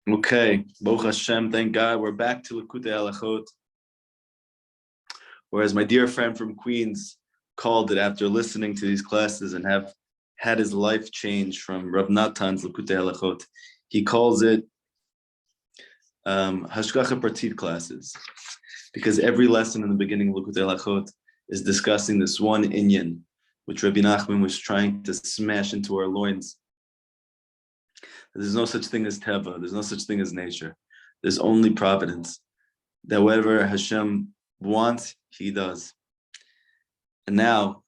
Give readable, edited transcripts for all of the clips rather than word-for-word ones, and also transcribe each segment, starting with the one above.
Okay, Baruch Hashem, thank God. We're back to Likutey Halachot. Whereas my dear friend from Queens called it after listening to these classes and have had his life change from Rav Natan's Likutey Halachot. He calls it Hashgacha Pratit classes, because every lesson in the beginning of Likutey Halachot is discussing this one inyan, which Rabbi Nachman was trying to smash into our loins. There's no such thing as teva. There's no such thing as nature. There's only providence. That whatever Hashem wants, He does. And now,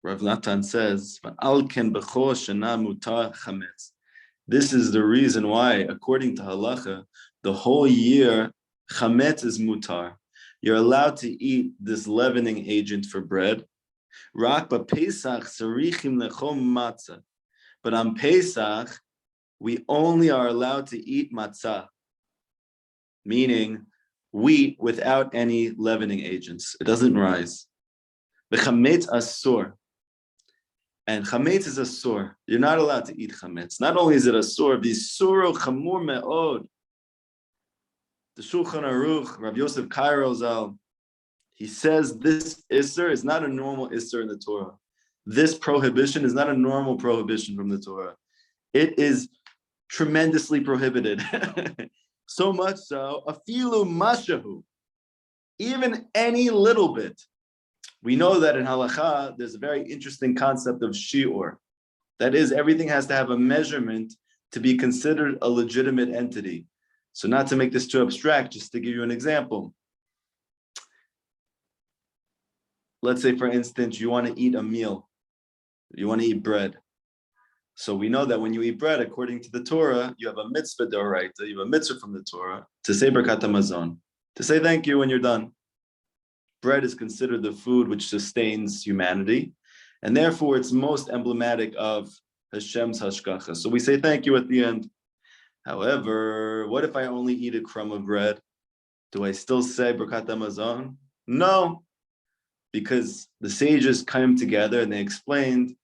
Rav Natan says, this is the reason why, according to halacha, the whole year, chametz is mutar. You're allowed to eat this leavening agent for bread. Rak b'Pesach tzarichim lechol matzah. But on Pesach, we only are allowed to eat matzah, meaning wheat without any leavening agents. It doesn't rise. The chametz asur. And chametz is asur. You're not allowed to eat chametz. Not only is it asur, the suro chamur me'od. The Shulchan Aruch, Rabbi Yosef Kairo Zal, he says this isser is not a normal isser in the Torah. This prohibition is not a normal prohibition from the Torah. It is tremendously prohibited. So much so, afilu mashahu, even any little bit. We know that in halacha, there's a very interesting concept of shiur. That is, everything has to have a measurement to be considered a legitimate entity. So not to make this too abstract, just to give you an example. Let's say, for instance, you want to eat a meal. You want to eat bread. So we know that when you eat bread, according to the Torah, you have a mitzvah d'oraita, you have a mitzvah from the Torah, to say Birkat Hamazon, to say thank you when you're done. Bread is considered the food which sustains humanity, and therefore it's most emblematic of Hashem's hashgacha. So we say thank you at the end. However, what if I only eat a crumb of bread? Do I still say Birkat Hamazon? No, because the sages came together and they explained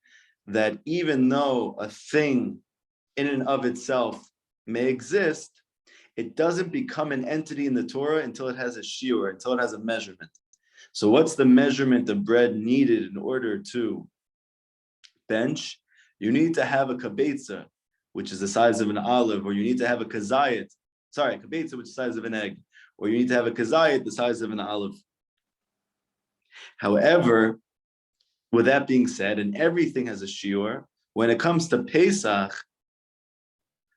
that even though a thing in and of itself may exist, it doesn't become an entity in the Torah until it has a shiur, until it has a measurement. So what's the measurement of bread needed in order to bench? You need to have a kabetza, which is the size of an olive, or you need to have a kazayit, kabetza, which is the size of an egg, or you need to have a kazayit, the size of an olive. However, with that being said, and everything has a shiur, when it comes to Pesach,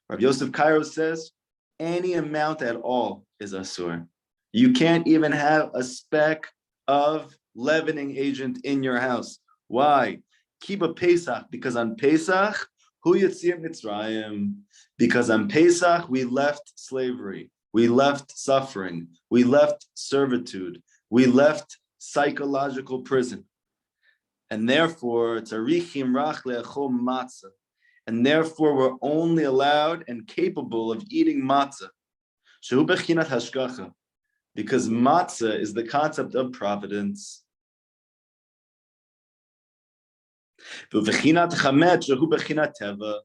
Rabbi Yosef Kairo says, any amount at all is asur. You can't even have a speck of leavening agent in your house. Why? Keep a Pesach, because on Pesach, hu yitzir Mitzrayim, because on Pesach, we left slavery, we left suffering, we left servitude, we left psychological prison. And therefore, tzarichim rach le'achol matzah. And therefore, we're only allowed and capable of eating matzah. Shehu bechinat hashgacha. Because matzah is the concept of providence. V'bechinat chametz shehu bechinat teva.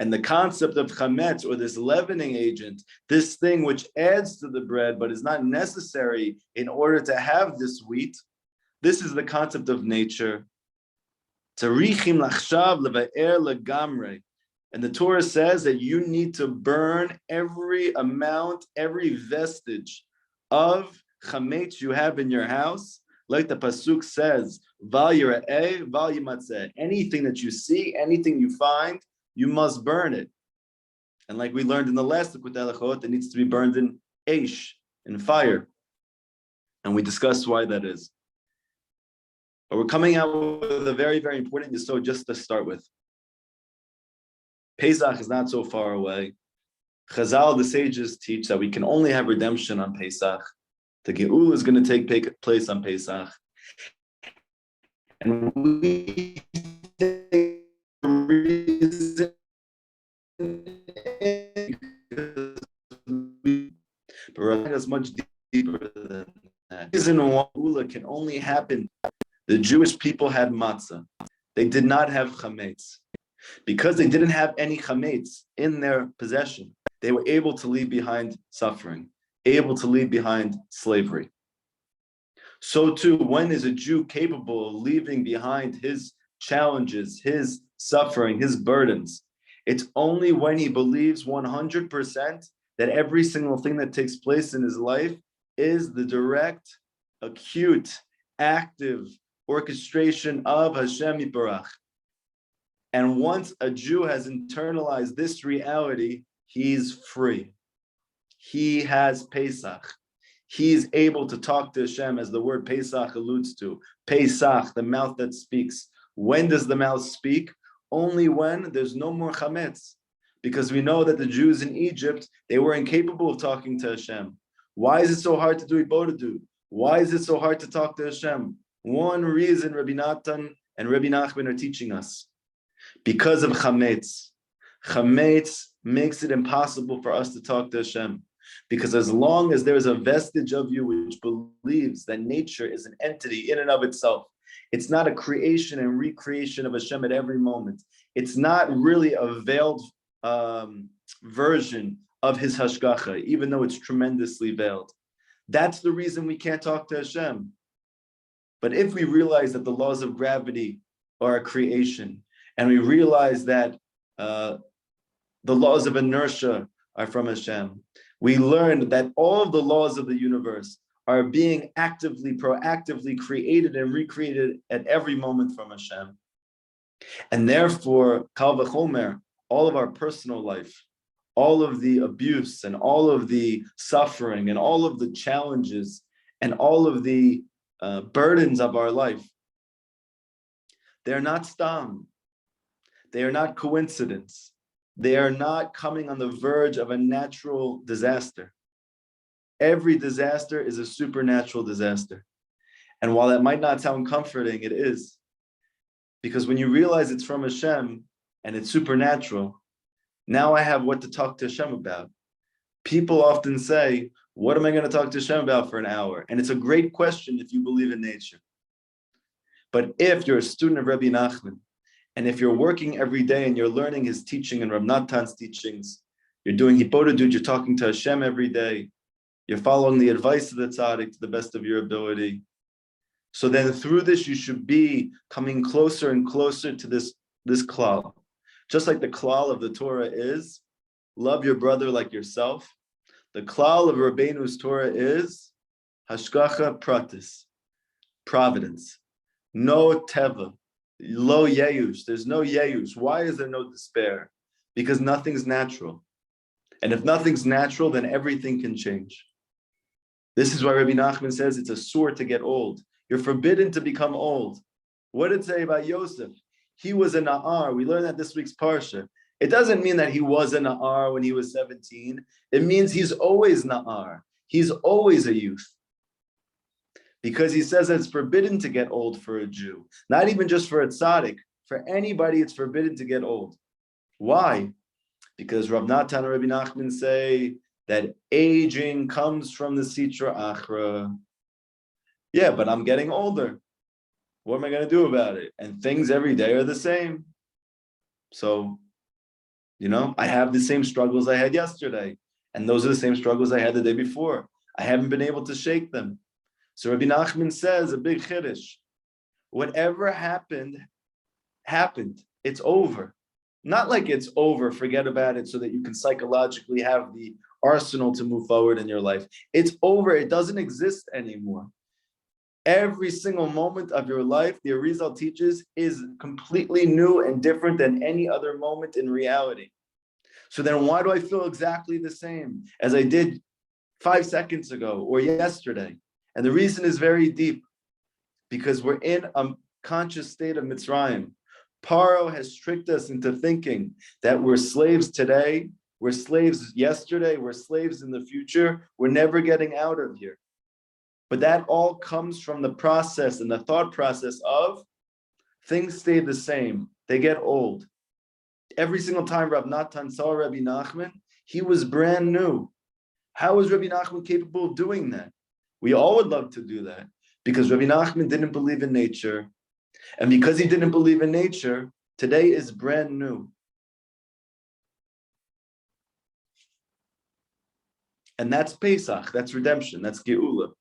And the concept of chametz, or this leavening agent, this thing which adds to the bread but is not necessary in order to have this wheat, this is the concept of nature. Tzarichim lachshav leva'er legamrei. And the Torah says that you need to burn every amount, every vestige of chametz you have in your house. Like the pasuk says, val yira'eh, val yimatzeh. Anything that you see, anything you find, you must burn it. And like we learned in the last Likutey Halachot, it needs to be burned in eish, in fire. And we discussed why that is. But we're coming out with a very, very important yesod just to start with. Pesach is not so far away. Chazal, the sages, teach that we can only have redemption on Pesach. The Geula is going to take place on Pesach. And we take the reason but is much deeper than that. The reason why Geula can only happen. The Jewish people had matzah. They did not have chametz. Because they didn't have any chametz in their possession, They were able to leave behind suffering, able to leave behind slavery. So too, when is a Jew capable of leaving behind his challenges, his suffering, his burdens? It's only when he believes 100% that every single thing that takes place in his life is the direct, acute, active orchestration of Hashem Yitbarach. And once a Jew has internalized this reality, he's free. He has Pesach. He's able to talk to Hashem, as the word Pesach alludes to. Pesach, the mouth that speaks. When does the mouth speak? Only when there's no more chametz. Because we know that the Jews in Egypt, they were incapable of talking to Hashem. Why is it so hard to do Ibodadu? Why is it so hard to talk to Hashem? One reason Rabbi Natan and Rabbi Nachman are teaching us. Because of chametz. Chametz makes it impossible for us to talk to Hashem. Because as long as there is a vestige of you which believes that nature is an entity in and of itself, it's not a creation and recreation of Hashem at every moment. It's not really a veiled version of his hashgacha, even though it's tremendously veiled. That's the reason we can't talk to Hashem. But if we realize that the laws of gravity are a creation, and we realize that the laws of inertia are from Hashem, we learn that all of the laws of the universe are being actively, proactively created and recreated at every moment from Hashem. And therefore, Kal v'chomer, all of our personal life, all of the abuse and all of the suffering and all of the challenges and all of the burdens of our life, they're not stam. They are not coincidence. They are not coming on the verge of a natural disaster. Every disaster is a supernatural disaster. And while that might not sound comforting, it is. Because when you realize it's from Hashem and it's supernatural, now I have what to talk to Hashem about. People often say, what am I going to talk to Hashem about for an hour? And it's a great question if you believe in nature. But if you're a student of Rabbi Nachman, and if you're working every day and you're learning his teaching and Rav Natan's teachings, you're doing Hibodedut, you're talking to Hashem every day, you're following the advice of the tzaddik to the best of your ability. So then through this, you should be coming closer and closer to this klal. Just like the klal of the Torah is, love your brother like yourself. The klal of Rabbeinu's Torah is hashgacha pratis, providence. No teva. Lo yeyush, there's no yeyush. Why is there no despair? Because nothing's natural. And if nothing's natural, then everything can change. This is why Rabbi Nachman says it's a sore to get old. You're forbidden to become old. What did it say about Yosef? He was a na'ar. We learned that this week's parsha. It doesn't mean that he was a na'ar when he was 17. It means he's always na'ar. He's always a youth. Because he says that it's forbidden to get old for a Jew. Not even just for a tzaddik. For anybody, it's forbidden to get old. Why? Because Rav Natan and Rabbi Nachman say that aging comes from the Sitra Achra. Yeah, but I'm getting older. What am I going to do about it? And things every day are the same. So, I have the same struggles I had yesterday. And those are the same struggles I had the day before. I haven't been able to shake them. So Rabbi Nachman says a big chiddush. Whatever happened, happened. It's over. Not like it's over, forget about it so that you can psychologically have the arsenal to move forward in your life. It's over. It doesn't exist anymore. Every single moment of your life, the Arizal teaches, is completely new and different than any other moment in reality. So then why do I feel exactly the same as I did 5 seconds ago or yesterday? And the reason is very deep, because we're in a conscious state of Mitzrayim. Paro has tricked us into thinking that we're slaves today, we're slaves yesterday, we're slaves in the future, we're never getting out of here. But that all comes from the process and the thought process of things stay the same, they get old. Every single time Rav Natan saw Rabbi Nachman, he was brand new. How was Rabbi Nachman capable of doing that? We all would love to do that, because Rabbi Nachman didn't believe in nature. And because he didn't believe in nature, today is brand new. And that's Pesach, that's redemption, that's Geula.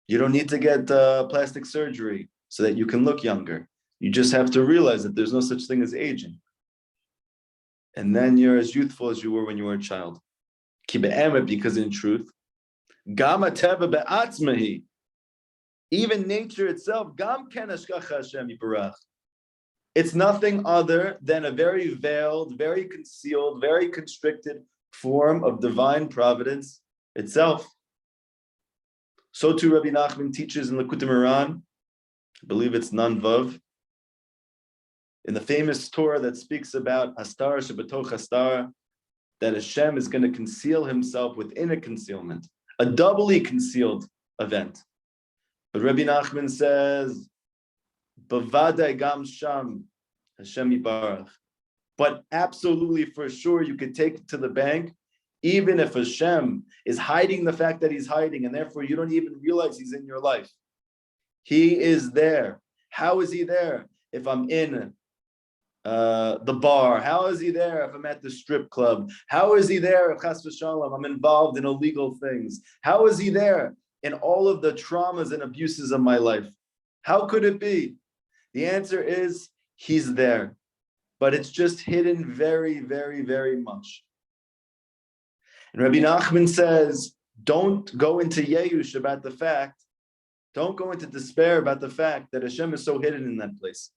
You don't need to get plastic surgery so that you can look younger. You just have to realize that there's no such thing as aging. And then you're as youthful as you were when you were a child. Because in truth, even nature itself, it's nothing other than a very veiled, very concealed, very constricted form of divine providence itself. So too Rabbi Nachman teaches in Likutey, I believe it's Nun Vav, in the famous Torah that speaks about Hastar Shebatoch Hastar, that Hashem is going to conceal himself within a concealment, a doubly concealed event. But Rabbi Nachman says, Bavadai Gam Sham, Hashem Yibarach. But absolutely for sure, you could take it to the bank, even if Hashem is hiding the fact that he's hiding, and therefore you don't even realize he's in your life. He is there. How is he there? If I'm in the bar, how is he there if I'm at the strip club? How is he there if chas v'shalom I'm involved in illegal things? How is he there in all of the traumas and abuses of my life? How could it be? The answer is he's there, but it's just hidden very, very, very much. And Rabbi Nachman says, don't go into Yeyush about the fact, don't go into despair about the fact that Hashem is so hidden in that place.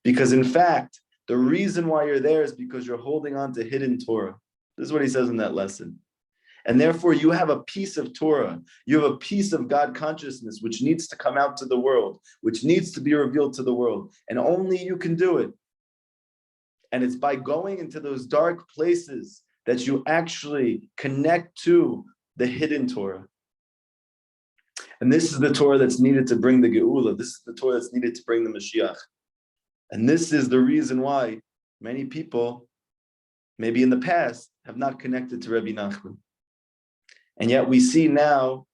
Because in fact, the reason why you're there is because you're holding on to hidden Torah. This is what he says in that lesson. And therefore you have a piece of Torah, you have a piece of God consciousness which needs to come out to the world, which needs to be revealed to the world. And only you can do it. And it's by going into those dark places that you actually connect to the hidden Torah. And this is the Torah that's needed to bring the Geula. This is the Torah that's needed to bring the Mashiach. And this is the reason why many people, maybe in the past, have not connected to Rabbi Nachman. And yet we see now,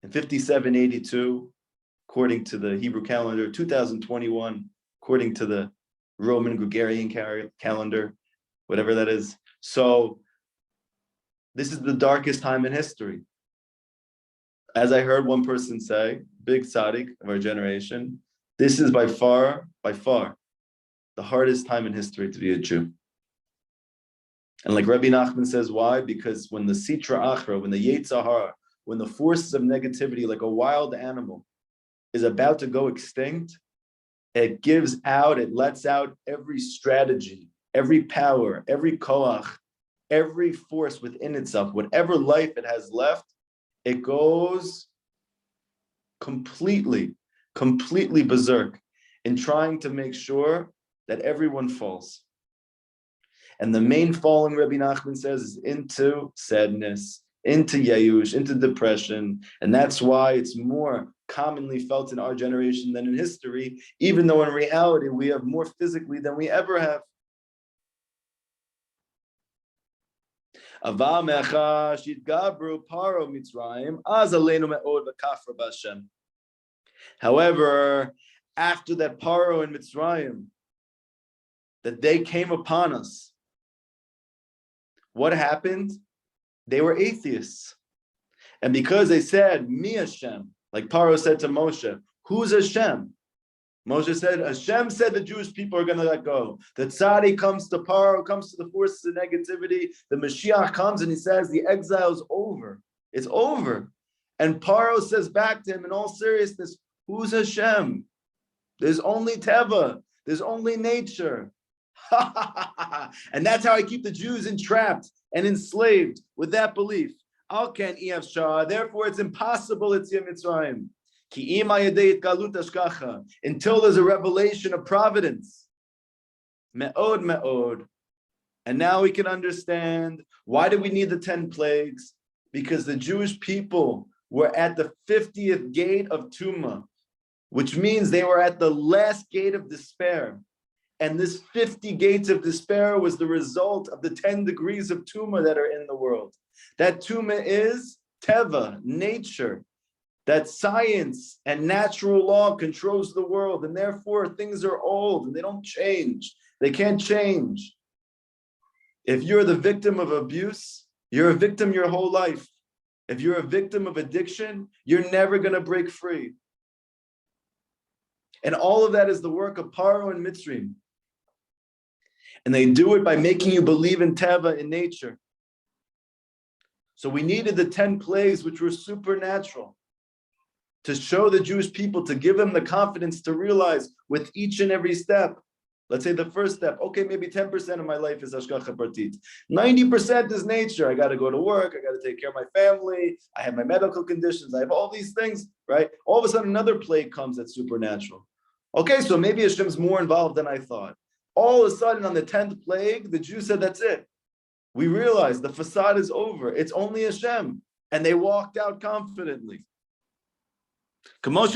in 5782, according to the Hebrew calendar, 2021, according to the Roman Gregorian calendar, whatever that is. So this is the darkest time in history. As I heard one person say, big tzaddik of our generation, this is by far, the hardest time in history to be a Jew. And like Rabbi Nachman says, why? Because when the Sitra Achra, when the Yetzer Hara, when the forces of negativity, like a wild animal, is about to go extinct, it gives out, it lets out every strategy, every power, every koach, every force within itself, whatever life it has left, it goes completely berserk in trying to make sure that everyone falls. And the main falling, Rabbi Nachman says, is into sadness, into yayush, into depression. And that's why it's more commonly felt in our generation than in history, even though in reality we have more physically than we ever have. However, after that Paro in Mitzrayim, that they came upon us, what happened? They were atheists. And because they said, Mi Hashem, like Paro said to Moshe, who's Hashem? Moshe said, Hashem said the Jewish people are going to let go. The tzaddik comes to Paro, comes to the forces of negativity. The Mashiach comes and he says, the exile is over. It's over. And Paro says back to him in all seriousness, who's Hashem? There's only Teva. There's only nature. And that's how I keep the Jews entrapped and enslaved with that belief. Therefore, it's impossible. It's Yom Mitzrayim. Until there's a revelation of providence. Me'od, me'od. And now we can understand why do we need the 10 plagues? Because the Jewish people were at the 50th gate of Tumah, which means they were at the last gate of despair. And this 50 gates of despair was the result of the 10 degrees of Tumah that are in the world. That Tumah is Teva, nature. That science and natural law controls the world, and therefore things are old and they don't change. They can't change. If you're the victim of abuse, you're a victim your whole life. If you're a victim of addiction, you're never going to break free. And all of that is the work of Paro and Mitzrayim. And they do it by making you believe in Teva, in nature. So we needed the 10 plagues, which were supernatural, to show the Jewish people, to give them the confidence to realize with each and every step. Let's say the first step, okay, maybe 10% of my life is Hashgacha Pratit. 90% is nature. I got to go to work. I got to take care of my family. I have my medical conditions. I have all these things, right? All of a sudden, another plague comes that's supernatural. Okay, so maybe Hashem's more involved than I thought. All of a sudden, on the 10th plague, the Jews said, that's it. We realized the facade is over. It's only Hashem. And they walked out confidently. Because at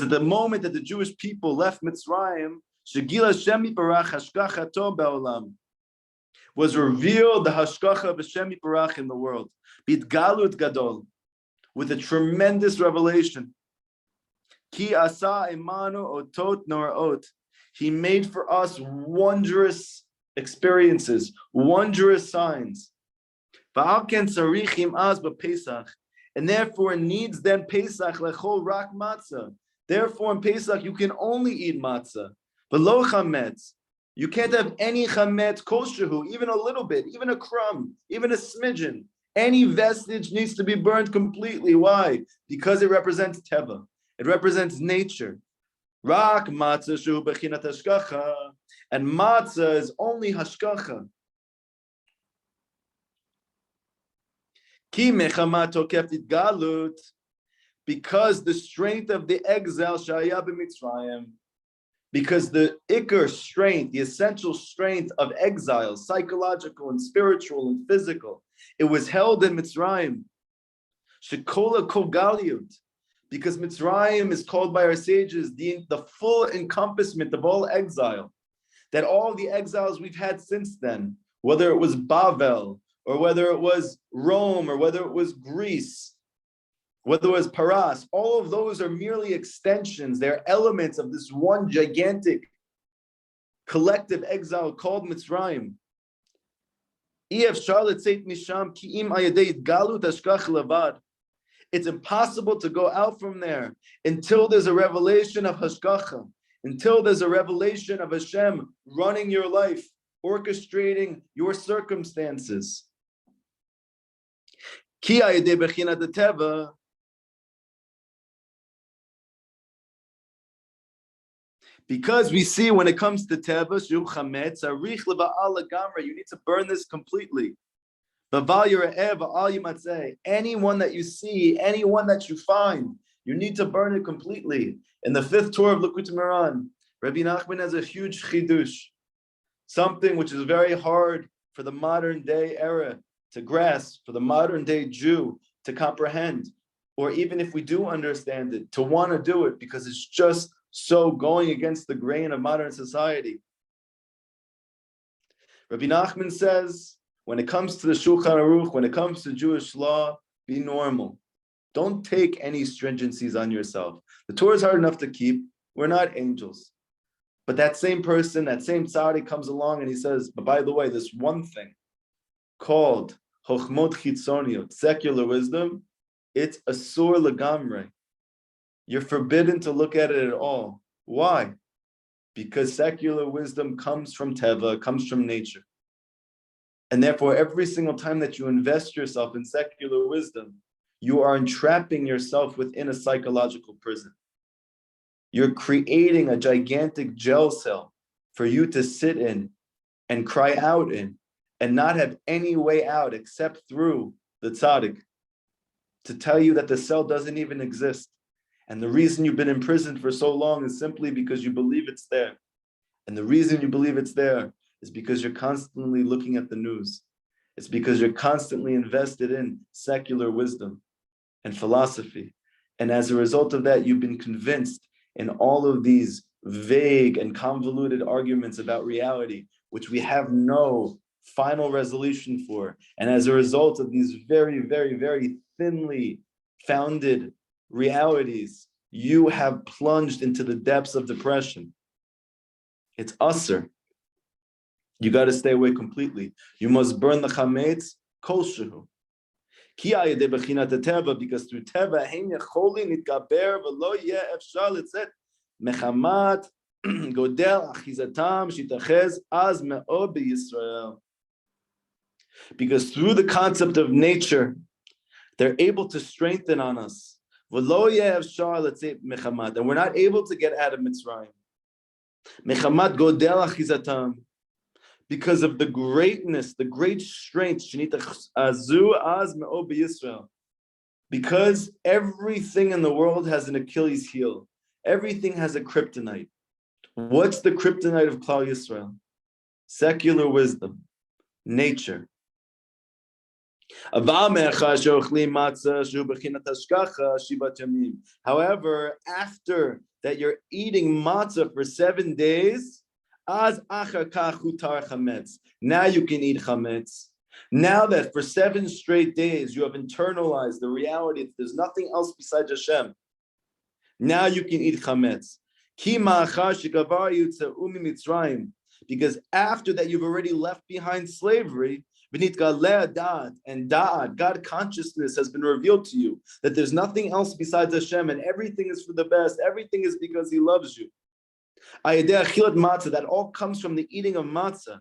the moment that the Jewish people left Mitzrayim, was revealed the Hashgacha of Hashem Yiparach in the world. Bidgalut Gadol, with a tremendous revelation. Ki asa imanu otot noraot. He made for us wondrous experiences, wondrous signs. And therefore needs then Pesach lechol rak matzah. Therefore in Pesach you can only eat matzah, but lo chametz. You can't have any chametz koshehu, even a little bit, even a crumb, even a smidgen. Any vestige needs to be burned completely. Why? Because it represents teva. It represents nature. Rak matzah shu bechinat hashgacha, and matzah is only hashgacha. Because the strength of the exile, because the ikar strength, the essential strength of exile, psychological and spiritual and physical, it was held in Mitzrayim. Shekola kogaliut, because Mitzrayim is called by our sages the full encompassment of all exile, that all the exiles we've had since then, whether it was Bavel, or whether it was Rome, or whether it was Greece, whether it was Paras, all of those are merely extensions. They're elements of this one gigantic collective exile called Mitzrayim. It's impossible to go out from there until there's a revelation of Hashgacha, until there's a revelation of Hashem running your life, orchestrating your circumstances. Because we see when it comes to teva, you need to burn this completely. Anyone that you see, anyone that you find, you need to burn it completely. In the 5th Torah of Likutey Moharan, Rabbi Nachman has a huge chidush, something which is very hard for the modern day era to grasp, for the modern day Jew to comprehend, or even if we do understand it, to want to do it, because it's just so going against the grain of modern society. Rabbi Nachman says, when it comes to the Shulchan Aruch, when it comes to Jewish law, be normal. Don't take any stringencies on yourself. The Torah is hard enough to keep. We're not angels. But that same person, that same tzaddik comes along and he says, but by the way, this one thing called Chochmot Chitzoniot, secular wisdom, it's asur legamre. You're forbidden to look at it at all. Why? Because secular wisdom comes from teva, comes from nature. And therefore, every single time that you invest yourself in secular wisdom, you are entrapping yourself within a psychological prison. You're creating a gigantic jail cell for you to sit in and cry out in and not have any way out except through the tzaddik to tell you that the cell doesn't even exist. And the reason you've been imprisoned for so long is simply because you believe it's there. And the reason you believe it's there is because you're constantly looking at the news. It's because you're constantly invested in secular wisdom and philosophy. And as a result of that, you've been convinced in all of these vague and convoluted arguments about reality, which we have no final resolution for. And as a result of these very, very, very thinly founded realities, you have plunged into the depths of depression. It's usser. You got to stay away completely. You must burn the chametz kol shehu. Because through teva, hein yacholin nitgaber v'lo yeh efshar litzet mechamat godel achizatam shitachez az me'od b'Yisrael. Because through the concept of nature, they're able to strengthen on us. V'lo yeh efshar litzet mechamat, and we're not able to get out of Mitzrayim. Mechamat godel achizatam. Because of the greatness, the great strength, because everything in the world has an Achilles heel. Everything has a kryptonite. What's the kryptonite of Klal Yisrael? Secular wisdom, nature. However, after that you're eating matzah for 7 days, now you can eat chametz. Now that for 7 straight days you have internalized the reality that there's nothing else besides Hashem, now you can eat chametz. Because after that you've already left behind slavery, and God consciousness has been revealed to you that there's nothing else besides Hashem and everything is for the best, everything is because He loves you. That all comes from the eating of matzah.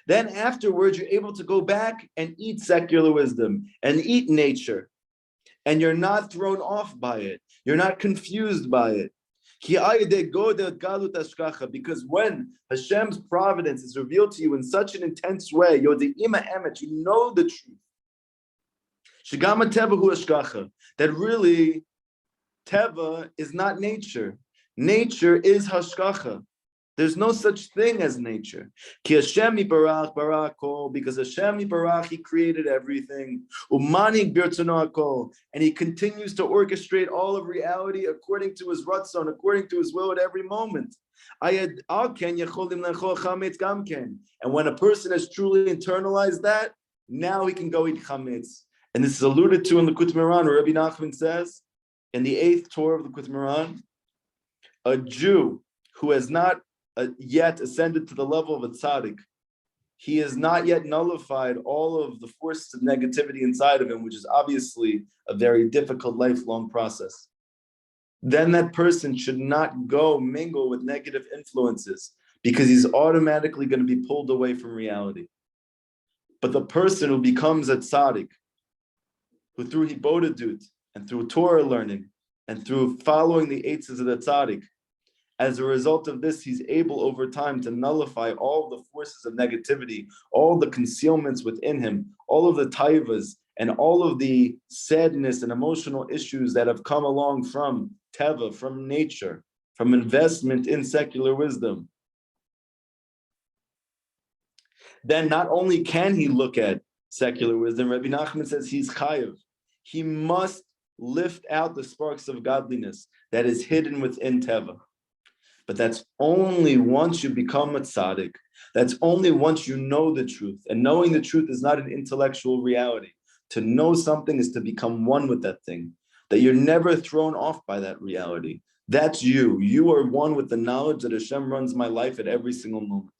Then afterwards, you're able to go back and eat secular wisdom and eat nature. And you're not thrown off by it. You're not confused by it. Because when Hashem's providence is revealed to you in such an intense way, you know the truth. That really, Teva is not nature. Nature is hashgacha. There's no such thing as nature. Ki Hashem yibarach bara kol, because Hashem yibarach, He created everything. Umanig birtzano hakol, and He continues to orchestrate all of reality according to His ratzon, according to His will at every moment. And when a person has truly internalized that, now he can go eat chametz. And this is alluded to in the Likutey where Rabbi Nachman says, in the 8th Torah of the Likutey Moran, a Jew who has not yet ascended to the level of a tzaddik, he has not yet nullified all of the forces of negativity inside of him, which is obviously a very difficult lifelong process. Then that person should not go mingle with negative influences because he's automatically going to be pulled away from reality. But the person who becomes a tzaddik, who through hibodedut, and through Torah learning, and through following the eitzes of the tzaddik, as a result of this, he's able over time to nullify all the forces of negativity, all the concealments within him, all of the taivas, and all of the sadness and emotional issues that have come along from teva, from nature, from investment in secular wisdom. Then not only can he look at secular wisdom, Rabbi Nachman says he's chayav. He must lift out the sparks of godliness that is hidden within teva. But that's only once you become a tzaddik. That's only once you know the truth. And knowing the truth is not an intellectual reality. To know something is to become one with that thing. That you're never thrown off by that reality. That's you. You are one with the knowledge that Hashem runs my life at every single moment.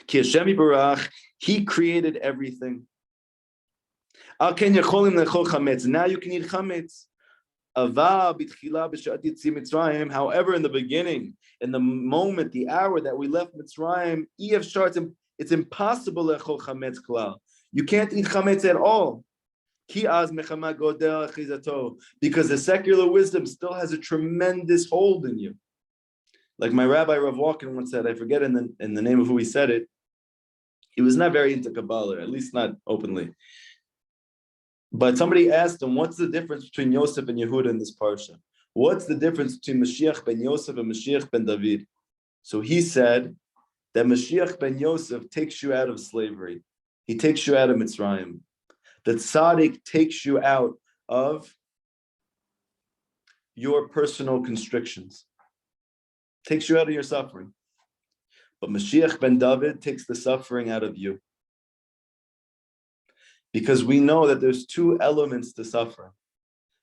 Ki Hashem yibarach, He created everything. Now you can eat chametz. However, in the beginning, in the moment, the hour that we left Mitzrayim, it's impossible lechol chametz klal. You can't eat chametz at all. Because the secular wisdom still has a tremendous hold in you. Like my Rabbi Rav Walken once said, I forget in the name of who he said it, he was not very into Kabbalah, at least not openly. But somebody asked him, what's the difference between Yosef and Yehuda in this parsha? What's the difference between Mashiach ben Yosef and Mashiach ben David? So he said that Mashiach ben Yosef takes you out of slavery. He takes you out of Mitzrayim. The tzaddik takes you out of your personal constrictions. Takes you out of your suffering. But Mashiach ben David takes the suffering out of you. Because we know that there's 2 elements to suffering.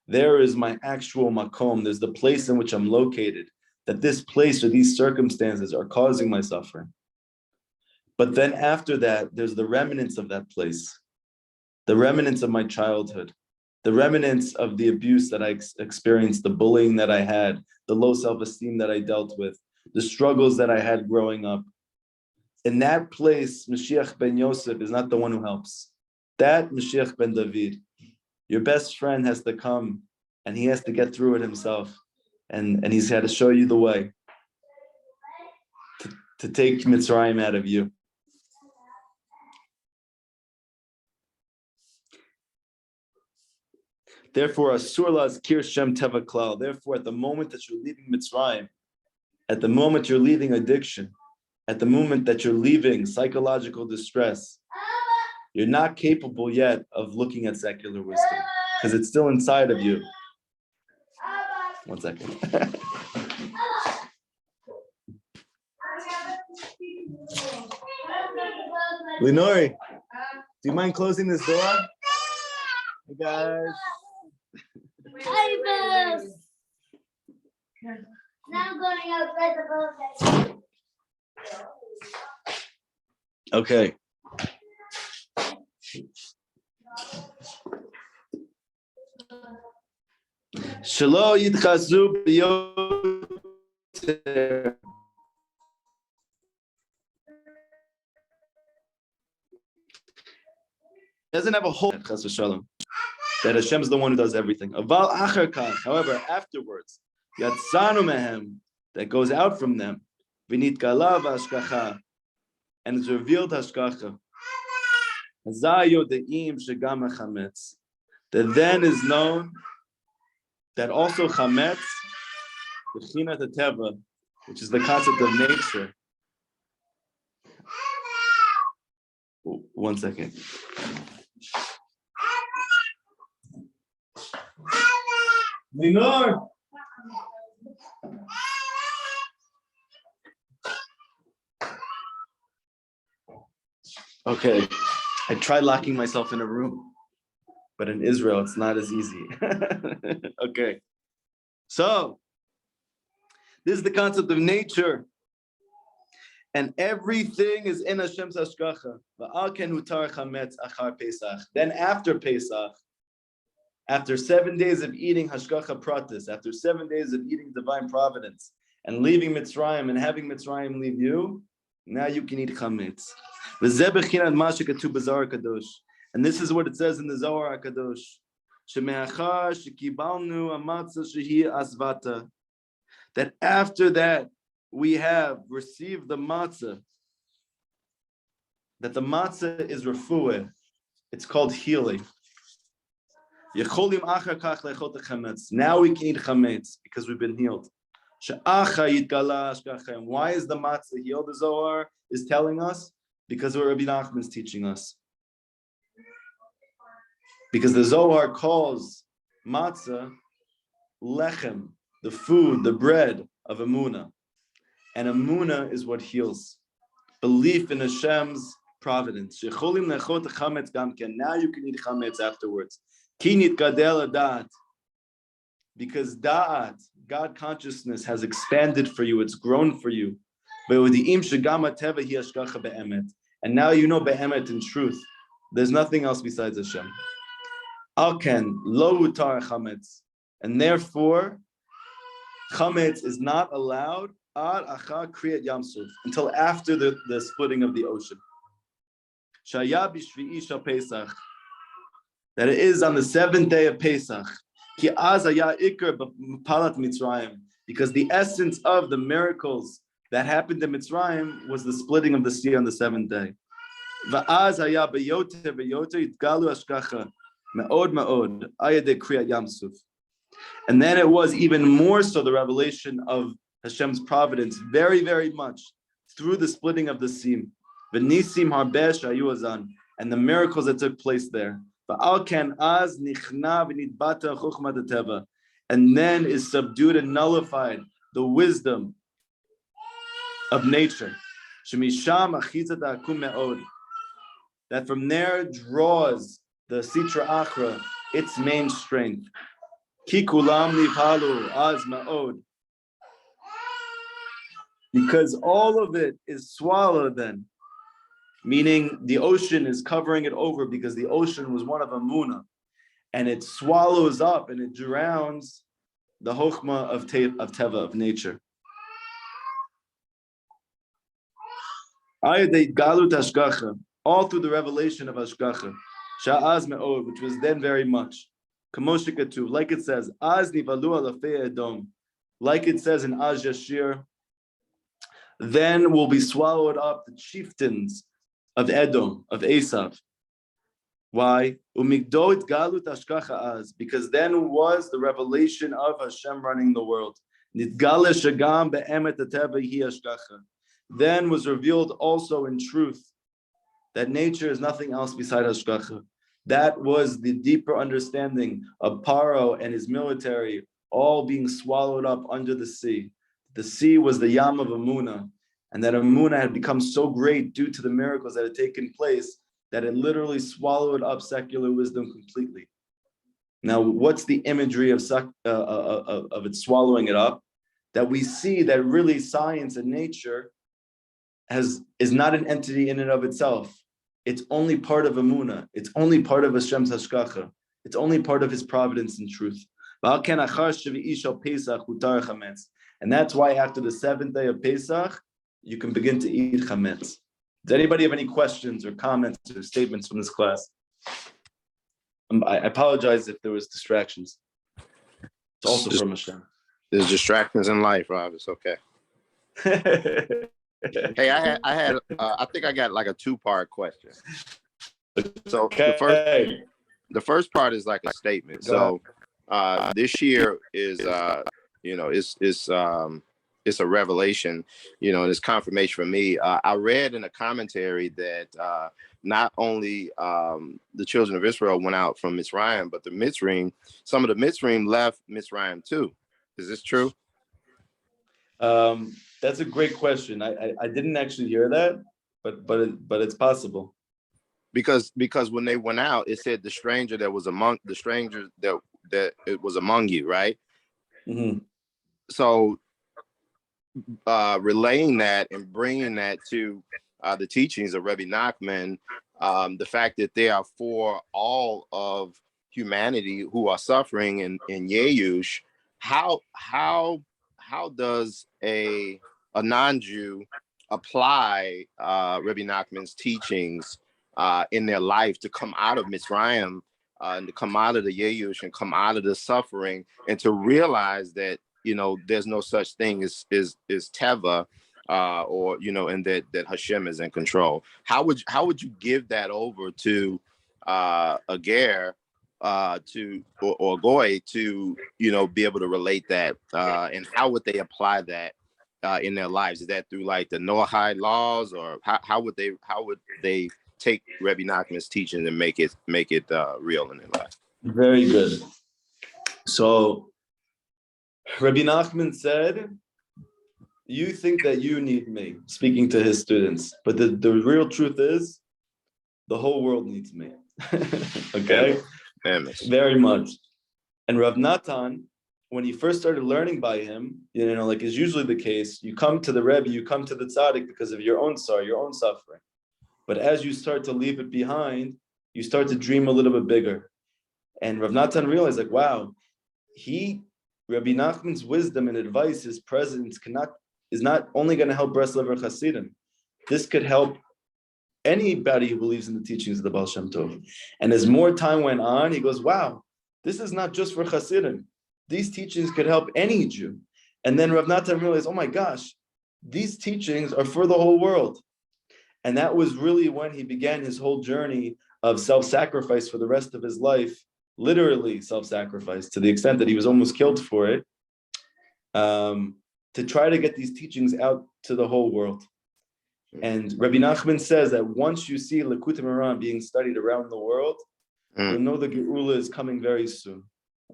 There is my actual makom, there's the place in which I'm located, that this place or these circumstances are causing my suffering. But then after that, there's the remnants of that place, the remnants of my childhood, the remnants of the abuse that I experienced, the bullying that I had, the low self-esteem that I dealt with, the struggles that I had growing up. In that place, Mashiach ben Yosef is not the one who helps. That Mashiach ben David, your best friend, has to come and he has to get through it himself. And he's had to show you the way to take Mitzrayim out of you. Therefore, Asur la'azkir Shem Teva Klal. Therefore, at the moment that you're leaving Mitzrayim, at the moment you're leaving addiction, at the moment that you're leaving psychological distress, you're not capable yet of looking at secular wisdom because it's still inside of you. 1 second. Lenore, do you mind closing this door? Hey guys. Now I'm going outside the building. Okay. Shelo yitchazu b'yoter. Doesn't have a whole chas v'shalom. That Hashem is the one who does everything. Aval achar kach. However, afterwards, yatzanu mehem, that goes out from them, v'nit gala v'ashkacha, and it's revealed hashkacha. Zayo de'im shegam chametz. That then is known that also chametz, b'chinat hateva, which is the concept of nature. 1 second. Minor. Okay, I tried locking myself in a room, but in Israel, it's not as easy. Okay, so this is the concept of nature, and everything is in Hashem's hashgacha. Then after Pesach, after 7 days of eating hashgacha pratis, after 7 days of eating divine providence, and leaving Mitzrayim and having Mitzrayim leave you, now you can eat chametz. And this is what it says in the Zohar HaKadosh. That after that, we have received the matzah, that the matzah is refuah. It's called healing. Now we can eat chametz because we've been healed. And why is the matzah healed? The Zohar is telling us because what Rabbi Nachman is teaching us. Because the Zohar calls matzah lechem, the food, the bread of Emunah. And Emunah is what heals. Belief in Hashem's providence. Now you can eat chametz afterwards. Because da'at, God consciousness, has expanded for you, it's grown for you. And now you know be'emet in truth. There's nothing else besides Hashem. Alken lo utar chametz, and therefore chametz is not allowed ad achar kriyat yamsuf, until after the splitting of the ocean. Shaya b'shvi'i shel Pesach, that it is on the 7th day of Pesach. Ki az haya ikar b'palat Mitzrayim, because the essence of the miracles that happened in Mitzrayim was the splitting of the sea on the 7th day. Va'az haya b'yoter v'yoter yitgalu hashgacha me'od me'od ayadei kriyat yamsuf. And then it was even more so the revelation of Hashem's providence, very, very much, through the splitting of the sea. V'nisim harbesh hayu azan, and the miracles that took place there. And then is subdued and nullified the wisdom of nature. That from there draws the Sitra Achra its main strength. Because all of it is swallowed then meaning the ocean is covering it over because the ocean was one of Emunah, and it swallows up and it drowns the Chokhmah of Teva, of nature. All through the revelation of Hashgacha, Sha'az Me'od, which was then very much. Kamoshikatu, like it says, Az nivalu alafei Edom, like it says in Az Yashir, then will be swallowed up the chieftains of Edom, of Esav. Why? Umigdot galut Hashgacha az, because then was the revelation of Hashem running the world. Nitgale shagam be'emet ateva hi Hashgacha. Then was revealed also in truth that nature is nothing else beside Hashgacha. That was the deeper understanding of Paro and his military all being swallowed up under the sea. The sea was the Yam of Emunah, and that Emunah had become so great due to the miracles that had taken place that it literally swallowed up secular wisdom completely. Now, what's the imagery of it swallowing it up? That we see that really science and nature is not an entity in and of itself. It's only part of Emunah. It's only part of Hashem's Hashgacha. It's only part of His providence and truth. And that's why after the 7th day of Pesach, you can begin to eat chametz. Does anybody have any questions or comments or statements from this class? I apologize if there was distractions. It's also from Hashem. There's distractions in life, Rob. It's okay. Hey, I think I got like a 2-part question. So Okay. the first part is like a statement. So this year is it's a revelation, and it's confirmation for me. I read in a commentary that not only the children of Israel went out from Mitzrayim, but some of the Mitzrayim left Mitzrayim too. Is this true? That's a great question. I didn't actually hear that, but it's possible. Because when they went out, it said the stranger that it was among you, right? Mm-hmm. So relaying that and bringing that to the teachings of Rabbi Nachman, the fact that they are for all of humanity who are suffering in Yeyush, how does a non-Jew apply Rabbi Nachman's teachings in their life to come out of Mitzrayim and to come out of the Yeyush and come out of the suffering and to realize that there's no such thing as Teva and that Hashem is in control. How would you give that over to a ger or goy to be able to relate that, and how would they apply that in their lives? Is that through like the Noahide laws, or how would they take Rabbi Nachman's teaching and make it real in their life? Very good. So Rabbi Nachman said, you think that you need me, speaking to his students, but the real truth is the whole world needs me. Okay? Very much. And Rav Natan, when he first started learning by him, like is usually the case, you come to the Rebbe, you come to the tzaddik because of your own sorrow, your own suffering. But as you start to leave it behind, you start to dream a little bit bigger. And Rav Natan realized, like, wow, Rabbi Nachman's wisdom and advice, his presence is not only going to help Breslever Hasidim. This could help anybody who believes in the teachings of the Baal Shem Tov. And as more time went on, he goes, wow, this is not just for Hasidim. These teachings could help any Jew. And then Rav Natan realized, oh my gosh, these teachings are for the whole world. And that was really when he began his whole journey of self-sacrifice for the rest of his life, literally self-sacrifice, to the extent that he was almost killed for it, to try to get these teachings out to the whole world. And Rabbi Nachman says that once you see Likutey being studied around the world, you'll know the Geula is coming very soon.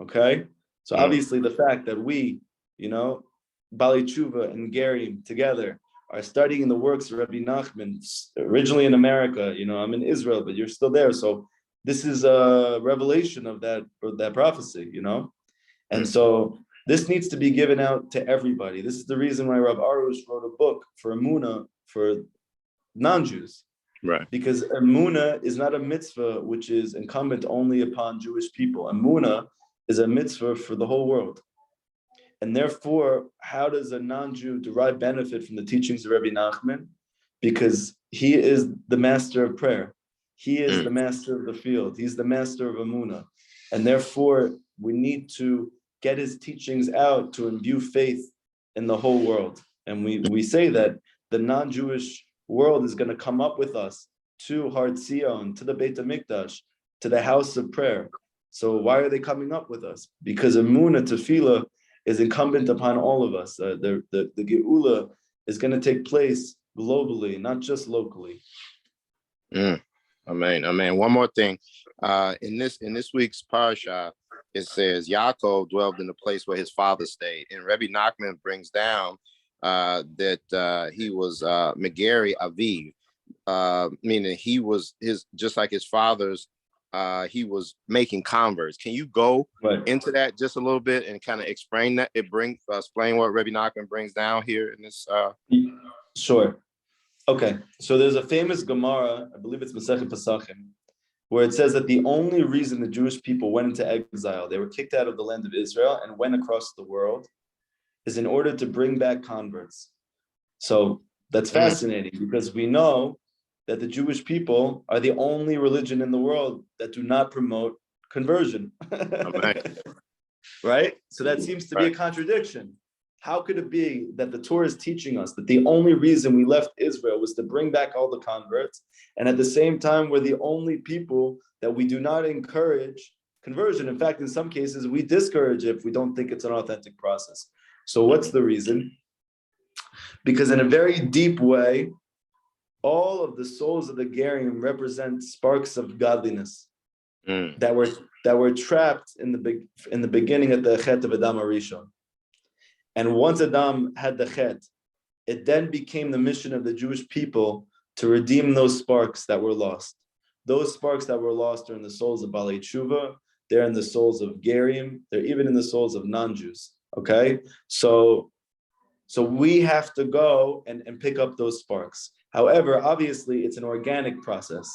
Okay? So obviously the fact that we, Bali Tshuva and Gerim together are studying the works of Rabbi Nachman, originally in America, I'm in Israel, but you're still there. So this is a revelation of that prophecy, And so this needs to be given out to everybody. This is the reason why Rav Arush wrote a book for Emunah for non-Jews, Right. Because Emunah is not a mitzvah which is incumbent only upon Jewish people. Emunah is a mitzvah for the whole world. And therefore, how does a non-Jew derive benefit from the teachings of Rabbi Nachman? Because he is the master of prayer. He is the master of the field. He's the master of Emunah. And therefore, we need to get his teachings out to imbue faith in the whole world. And we say that the non-Jewish world is going to come up with us to Har Tzion, to the Beit HaMikdash, to the house of prayer. So why are they coming up with us? Because Emunah, Tefillah, is incumbent upon all of us. The Geula is going to take place globally, not just locally. Amen. Amen. One more thing. In this week's parasha, it says Yaakov dwelled in the place where his father stayed. And Rabbi Nachman brings down that he was Megari Aviv, meaning he was just like his father's. He was making converts. Can you go into that just a little bit and kind of explain that? Explain what Rabbi Nachman brings down here in this. Sure. Okay. So there's a famous Gemara, I believe it's Masechet Pesachim, where it says that the only reason the Jewish people went into exile, they were kicked out of the land of Israel and went across the world, is in order to bring back converts. So that's fascinating because we know that the Jewish people are the only religion in the world that do not promote conversion. Right? So that seems to be a contradiction. How could it be that the Torah is teaching us that the only reason we left Israel was to bring back all the converts, and at the same time we're the only people that we do not encourage conversion? In fact, in some cases, we discourage it if we don't think it's an authentic process. So what's the reason? Because in a very deep way, all of the souls of the Gerim represent sparks of godliness that were trapped in the beginning at the Chet of Adam Arishon. And once Adam had the Chet, it then became the mission of the Jewish people to redeem those sparks that were lost. Those sparks that were lost are in the souls of Balei Tshuva, they're in the souls of Gerim, they're even in the souls of non-Jews. Okay? So we have to go and pick up those sparks. However, obviously, it's an organic process.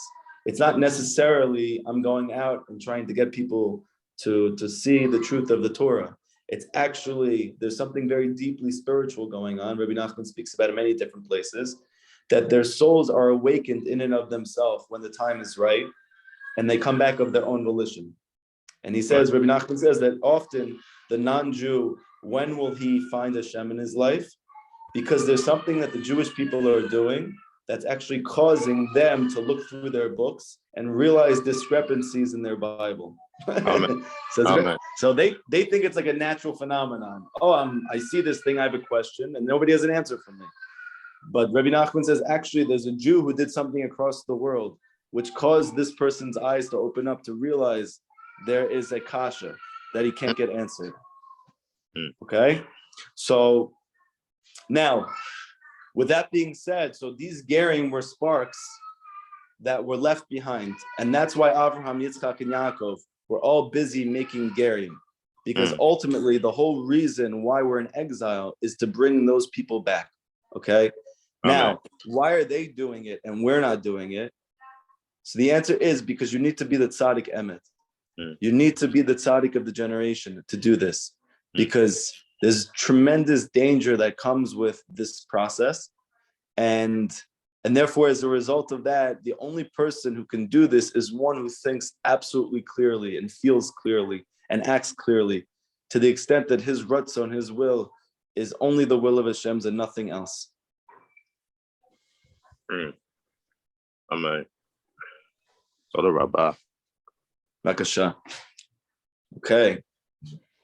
It's not necessarily I'm going out and trying to get people to see the truth of the Torah. It's actually, there's something very deeply spiritual going on. Rabbi Nachman speaks about it in many different places, that their souls are awakened in and of themselves when the time is right, and they come back of their own volition. And he says, Rabbi Nachman says that often the non-Jew, when will he find Hashem in his life? Because there's something that the Jewish people are doing that's actually causing them to look through their books and realize discrepancies in their Bible. So they think it's like a natural phenomenon. I see this thing, I have a question, and nobody has an answer for me. But Rabbi Nachman says, actually, there's a Jew who did something across the world, which caused this person's eyes to open up to realize there is a kasha that he can't get answered. Okay? So now, with that being said, so these Gerim were sparks that were left behind. And that's why Abraham, Yitzchak, and Yaakov were all busy making Gerim. Because ultimately, the whole reason why we're in exile is to bring those people back. Okay? Now, why are they doing it and we're not doing it? So the answer is because you need to be the tzaddik emet. You need to be the tzaddik of the generation to do this. Because there's tremendous danger that comes with this process. And therefore, as a result of that, the only person who can do this is one who thinks absolutely clearly and feels clearly and acts clearly, to the extent that his ratzon, his will, is only the will of Hashem's and nothing else. Amen. So the Rabbi. Bakasha. Okay.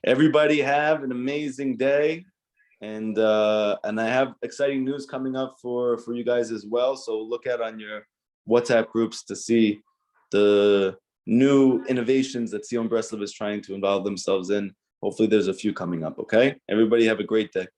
Everybody have an amazing day, and I have exciting news coming up for you guys as well. So look out on your WhatsApp groups to see the new innovations that Sion Breslov is trying to involve themselves in. Hopefully there's a few coming up, okay? Everybody have a great day.